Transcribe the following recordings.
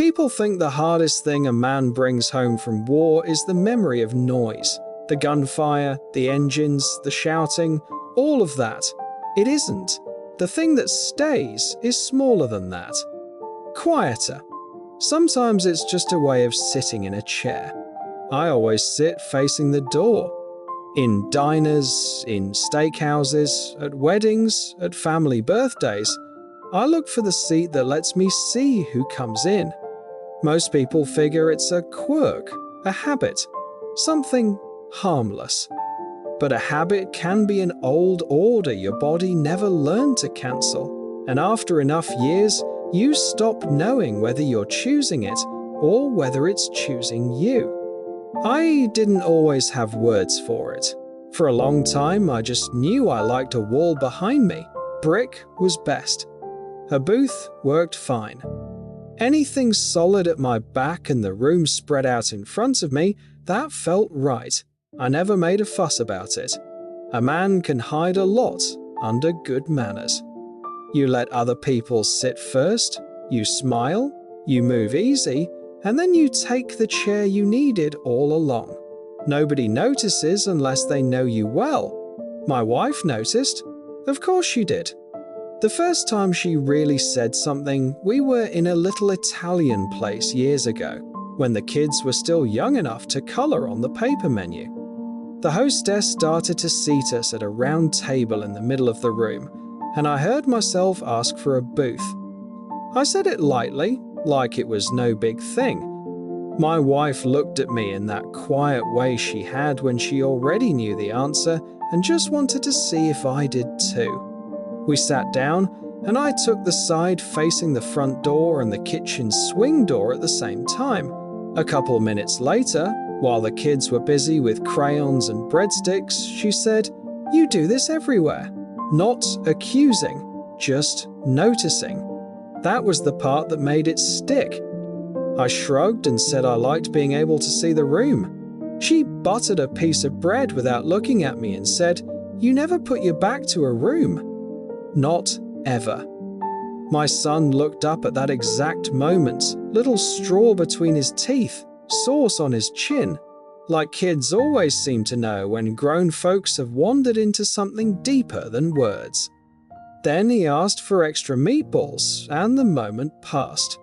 People think the hardest thing a man brings home from war is the memory of noise. The gunfire, the engines, the shouting, all of that. It isn't. The thing that stays is smaller than that. Quieter. Sometimes it's just a way of sitting in a chair. I always sit facing the door. In diners, in steakhouses, at weddings, at family birthdays, I look for the seat that lets me see who comes in. Most people figure it's a quirk, a habit, something harmless. But a habit can be an old order your body never learned to cancel, and after enough years, you stop knowing whether you're choosing it or whether it's choosing you. I didn't always have words for it. For a long time, I just knew I liked a wall behind me. Brick was best. A booth worked fine. Anything solid at my back and the room spread out in front of me, that felt right. I never made a fuss about it. A man can hide a lot under good manners. You let other people sit first, you smile, you move easy, and then you take the chair you needed all along. Nobody notices unless they know you well. My wife noticed. Of course she did. The first time she really said something, we were in a little Italian place years ago, when the kids were still young enough to color on the paper menu. The hostess started to seat us at a round table in the middle of the room, and I heard myself ask for a booth. I said it lightly, like it was no big thing. My wife looked at me in that quiet way she had when she already knew the answer and just wanted to see if I did too. We sat down, and I took the side facing the front door and the kitchen swing door at the same time. A couple minutes later, while the kids were busy with crayons and breadsticks, she said, "You do this everywhere." Not accusing, just noticing. That was the part that made it stick. I shrugged and said I liked being able to see the room. She buttered a piece of bread without looking at me and said, "You never put your back to a room." Not ever. My son looked up at that exact moment, little straw between his teeth, sauce on his chin, like kids always seem to know when grown folks have wandered into something deeper than words. Then he asked for extra meatballs, and the moment passed.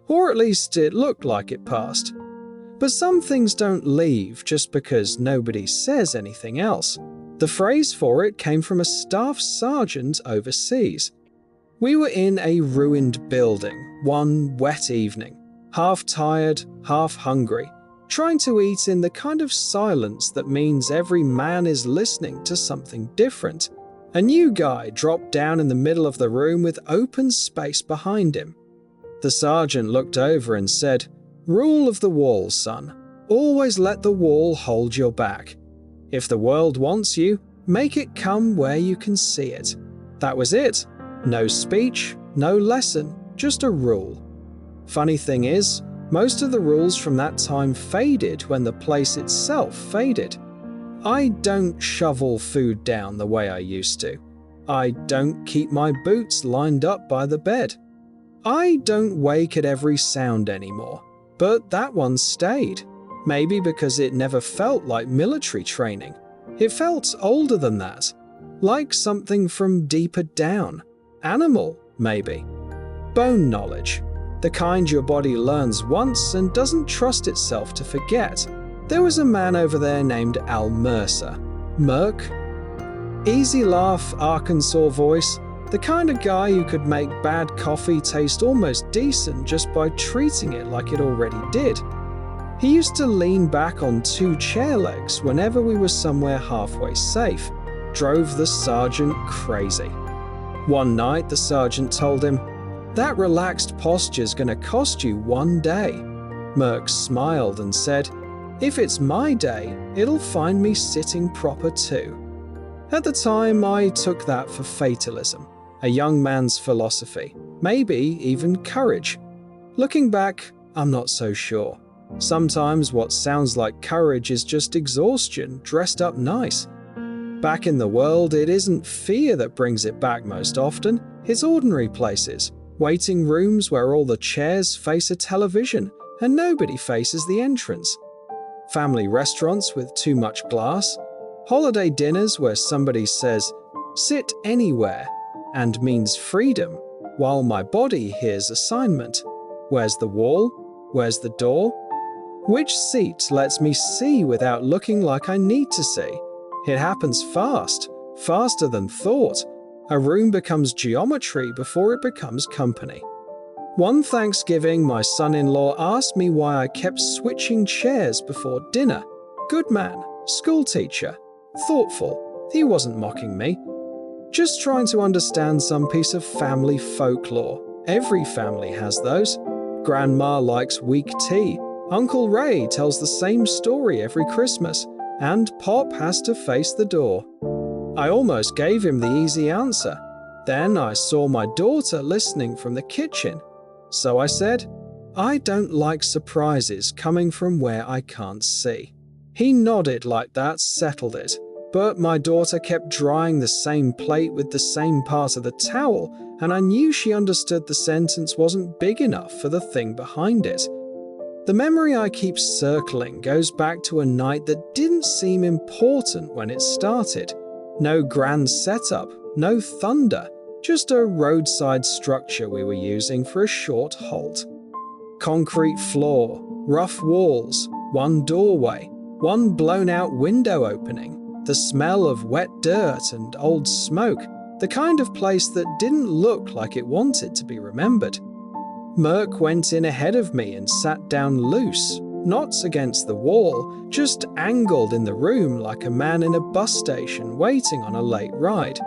Or at least it looked like it passed. But some things don't leave just because nobody says anything else. The phrase for it came from a staff sergeant overseas. We were in a ruined building one wet evening, half tired, half hungry, trying to eat in the kind of silence that means every man is listening to something different. A new guy dropped down in the middle of the room with open space behind him. The sergeant looked over and said, "Rule of the wall, son. Always let the wall hold your back. If the world wants you, make it come where you can see it." That was it. No speech, no lesson, just a rule. Funny thing is, most of the rules from that time faded when the place itself faded. I don't shovel food down the way I used to. I don't keep my boots lined up by the bed. I don't wake at every sound anymore. But that one stayed. Maybe because it never felt like military training. It felt older than that. Like something from deeper down. Animal, maybe. Bone knowledge. The kind your body learns once and doesn't trust itself to forget. There was a man over there named Al Mercer. Merc? Easy laugh, Arkansas voice. The kind of guy who could make bad coffee taste almost decent just by treating it like it already did. He used to lean back on two chair legs whenever we were somewhere halfway safe. Drove the sergeant crazy. One night, the sergeant told him, "That relaxed posture's gonna cost you one day." Merc smiled and said, "If it's my day, it'll find me sitting proper too." At the time, I took that for fatalism, a young man's philosophy, maybe even courage. Looking back, I'm not so sure. Sometimes what sounds like courage is just exhaustion dressed up nice. Back in the world, it isn't fear that brings it back most often, it's ordinary places. Waiting rooms where all the chairs face a television and nobody faces the entrance. Family restaurants with too much glass. Holiday dinners where somebody says, "Sit anywhere," and means freedom, while my body hears assignment. Where's the wall? Where's the door? Which seat lets me see without looking like I need to see? It happens fast, faster than thought. A room becomes geometry before it becomes company. One Thanksgiving, my son-in-law asked me why I kept switching chairs before dinner. Good man, school teacher, thoughtful. He wasn't mocking me. Just trying to understand some piece of family folklore. Every family has those. Grandma likes weak tea. Uncle Ray tells the same story every Christmas. And Pop has to face the door. I almost gave him the easy answer. Then I saw my daughter listening from the kitchen. So I said, "I don't like surprises coming from where I can't see." He nodded like that settled it. But my daughter kept drying the same plate with the same part of the towel, and I knew she understood the sentence wasn't big enough for the thing behind it. The memory I keep circling goes back to a night that didn't seem important when it started. No grand setup, no thunder, just a roadside structure we were using for a short halt. Concrete floor, rough walls, one doorway, one blown-out window opening, the smell of wet dirt and old smoke, the kind of place that didn't look like it wanted to be remembered. Merc went in ahead of me and sat down loose, not against the wall, just angled in the room like a man in a bus station waiting on a late ride.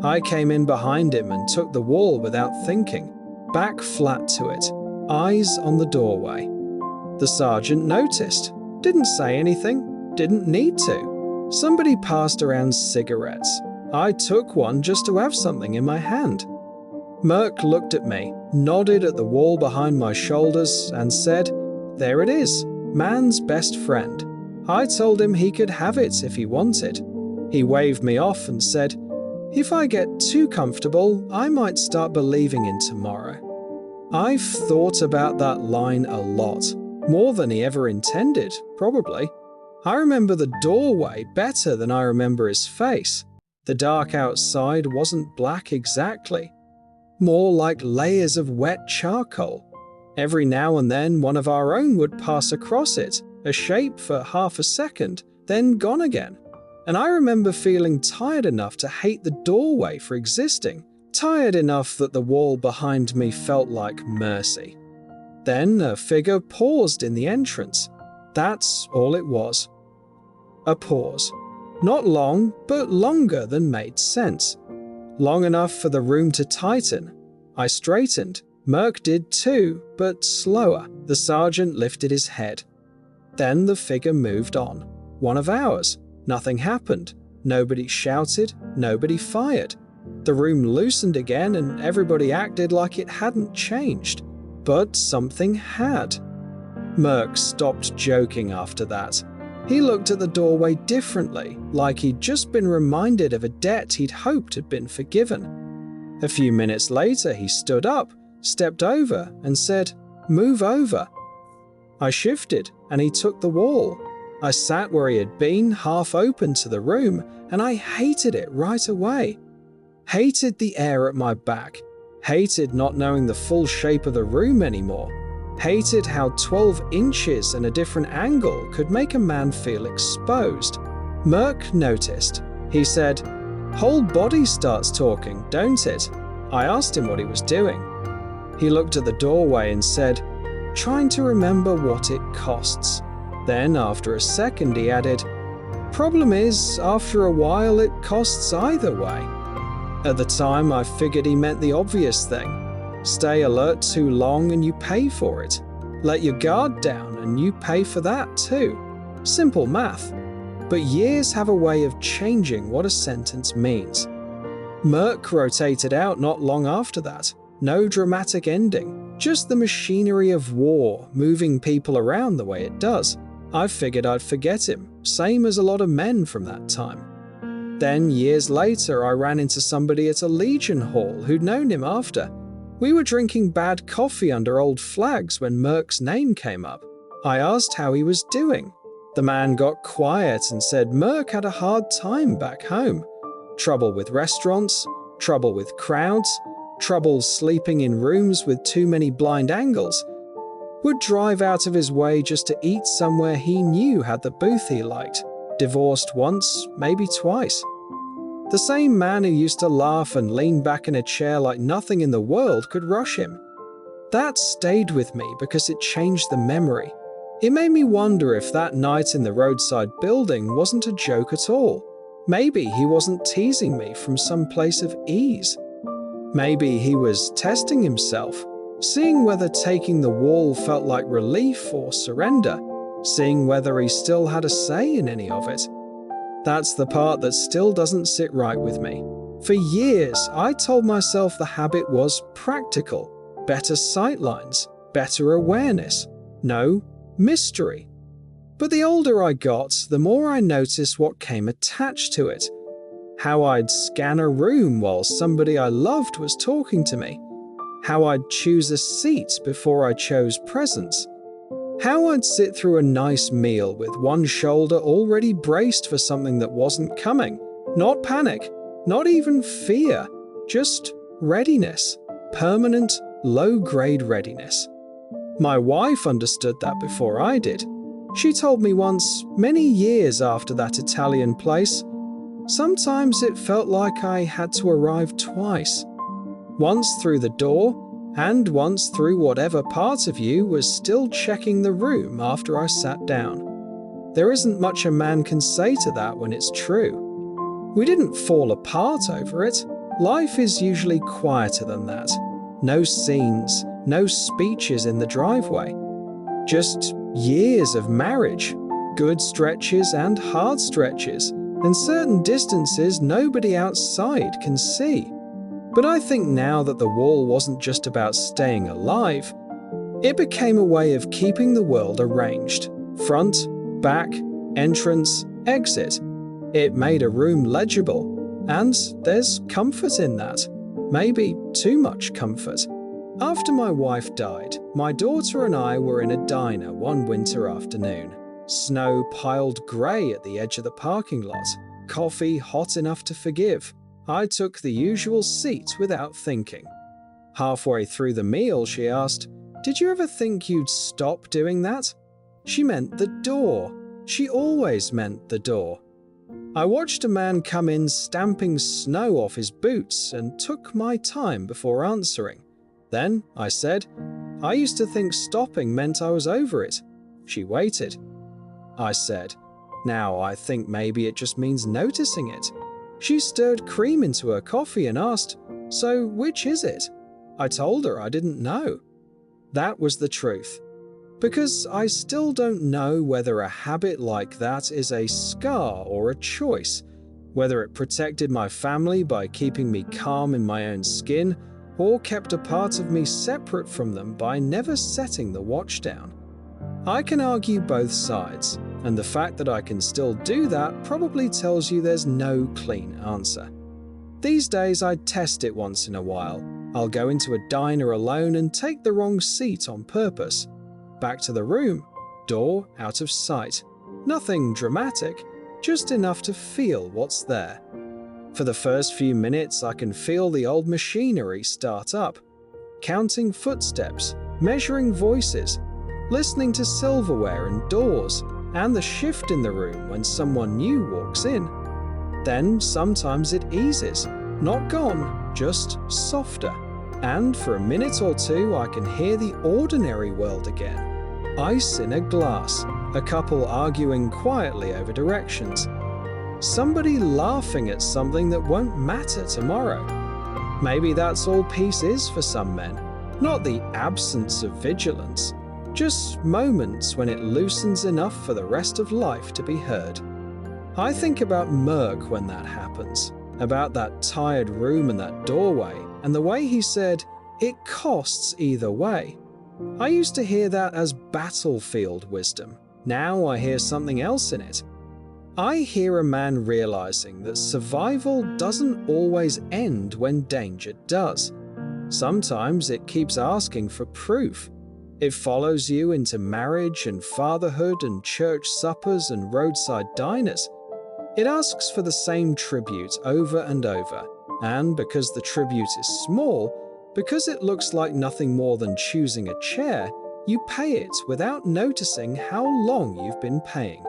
I came in behind him and took the wall without thinking, back flat to it, eyes on the doorway. The sergeant noticed, didn't say anything, didn't need to. Somebody passed around cigarettes. I took one just to have something in my hand. Merc looked at me, nodded at the wall behind my shoulders, and said, "There it is, man's best friend. I told him he could have it if he wanted." He waved me off and said, "If I get too comfortable, I might start believing in tomorrow." I've thought about that line a lot, more than he ever intended, probably. I remember the doorway better than I remember his face. The dark outside wasn't black exactly, more like layers of wet charcoal. Every now and then one of our own would pass across it, a shape for half a second, then gone again. And I remember feeling tired enough to hate the doorway for existing, tired enough that the wall behind me felt like mercy. Then a figure paused in the entrance. That's all it was. A pause. Not long, but longer than made sense. Long enough for the room to tighten. I straightened. Merc did too, but slower. The sergeant lifted his head. Then the figure moved on. One of ours. Nothing happened. Nobody shouted. Nobody fired. The room loosened again and everybody acted like it hadn't changed. But something had. Merc stopped joking after that. He looked at the doorway differently, like he'd just been reminded of a debt he'd hoped had been forgiven. A few minutes later, he stood up, stepped over, and said, "Move over." I shifted, and he took the wall. I sat where he had been, half open to the room, and I hated it right away. Hated the air at my back. Hated not knowing the full shape of the room anymore. Hated how 12 inches and a different angle could make a man feel exposed. Merc noticed. He said, "Whole body starts talking, don't it?" I asked him what he was doing. He looked at the doorway and said, "Trying to remember what it costs." Then, after a second, he added, "Problem is, after a while it costs either way." At the time, I figured he meant the obvious thing. Stay alert too long and you pay for it. Let your guard down and you pay for that too. Simple math. But years have a way of changing what a sentence means. Merc rotated out not long after that. No dramatic ending. Just the machinery of war moving people around the way it does. I figured I'd forget him, same as a lot of men from that time. Then, years later, I ran into somebody at a Legion Hall who'd known him after. We were drinking bad coffee under old flags when Merck's name came up. I asked how he was doing. The man got quiet and said Merck had a hard time back home. Trouble with restaurants, trouble with crowds, trouble sleeping in rooms with too many blind angles. Would drive out of his way just to eat somewhere he knew had the booth he liked. Divorced once, maybe twice. The same man who used to laugh and lean back in a chair like nothing in the world could rush him. That stayed with me because it changed the memory. It made me wonder if that night in the roadside building wasn't a joke at all. Maybe he wasn't teasing me from some place of ease. Maybe he was testing himself, seeing whether taking the wall felt like relief or surrender, seeing whether he still had a say in any of it. That's the part that still doesn't sit right with me. For years, I told myself the habit was practical, better sightlines, better awareness, no mystery. But the older I got, the more I noticed what came attached to it. How I'd scan a room while somebody I loved was talking to me. How I'd choose a seat before I chose presence. How I'd sit through a nice meal with one shoulder already braced for something that wasn't coming. Not panic, not even fear, just readiness. Permanent, low-grade readiness. My wife understood that before I did. She told me once, many years after that Italian place, sometimes it felt like I had to arrive twice. Once through the door, and once through whatever part of you was still checking the room after I sat down. There isn't much a man can say to that when it's true. We didn't fall apart over it. Life is usually quieter than that. No scenes, no speeches in the driveway. Just years of marriage, good stretches and hard stretches, and certain distances nobody outside can see. But I think now that the wall wasn't just about staying alive, it became a way of keeping the world arranged. Front, back, entrance, exit. It made a room legible, and there's comfort in that. Maybe too much comfort. After my wife died, my daughter and I were in a diner one winter afternoon. Snow piled grey at the edge of the parking lot. Coffee hot enough to forgive. I took the usual seat without thinking. Halfway through the meal, she asked, "Did you ever think you'd stop doing that?" She meant the door. She always meant the door. I watched a man come in stamping snow off his boots and took my time before answering. Then I said, "I used to think stopping meant I was over it." She waited. I said, "Now I think maybe it just means noticing it." She stirred cream into her coffee and asked, "So which is it?" I told her I didn't know. That was the truth. Because I still don't know whether a habit like that is a scar or a choice, whether it protected my family by keeping me calm in my own skin, or kept a part of me separate from them by never setting the watch down. I can argue both sides, and the fact that I can still do that probably tells you there's no clean answer. These days I test it once in a while. I'll go into a diner alone and take the wrong seat on purpose. Back to the room, door out of sight. Nothing dramatic, just enough to feel what's there. For the first few minutes I can feel the old machinery start up. Counting footsteps, measuring voices, listening to silverware and doors, and the shift in the room when someone new walks in. Then sometimes it eases, not gone, just softer. And for a minute or two I can hear the ordinary world again. Ice in a glass, a couple arguing quietly over directions. Somebody laughing at something that won't matter tomorrow. Maybe that's all peace is for some men, not the absence of vigilance. Just moments when it loosens enough for the rest of life to be heard. I think about Merck when that happens, about that tired room and that doorway, and the way he said, "It costs either way." I used to hear that as battlefield wisdom. Now I hear something else in it. I hear a man realizing that survival doesn't always end when danger does. Sometimes it keeps asking for proof. It follows you into marriage and fatherhood and church suppers and roadside diners. It asks for the same tribute over and over, and because the tribute is small, because it looks like nothing more than choosing a chair, you pay it without noticing how long you've been paying.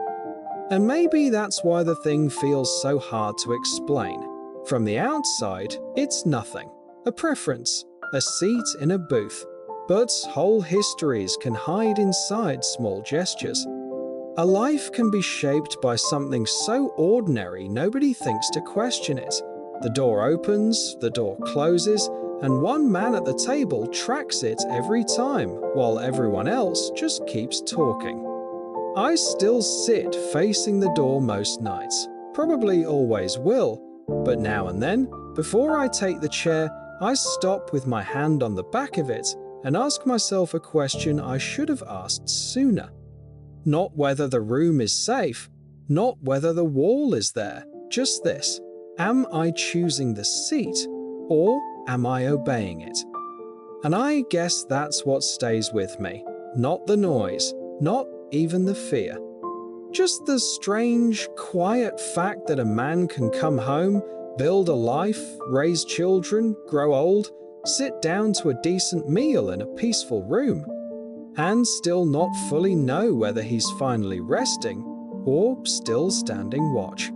And maybe that's why the thing feels so hard to explain. From the outside, it's nothing. A preference, a seat in a booth. But whole histories can hide inside small gestures. A life can be shaped by something so ordinary nobody thinks to question it. The door opens, the door closes, and one man at the table tracks it every time, while everyone else just keeps talking. I still sit facing the door most nights, probably always will, but now and then, before I take the chair, I stop with my hand on the back of it and ask myself a question I should have asked sooner. Not whether the room is safe, not whether the wall is there, just this: am I choosing the seat, or am I obeying it? And I guess that's what stays with me. Not the noise, not even the fear. Just the strange, quiet fact that a man can come home, build a life, raise children, grow old, sit down to a decent meal in a peaceful room, and still not fully know whether he's finally resting or still standing watch.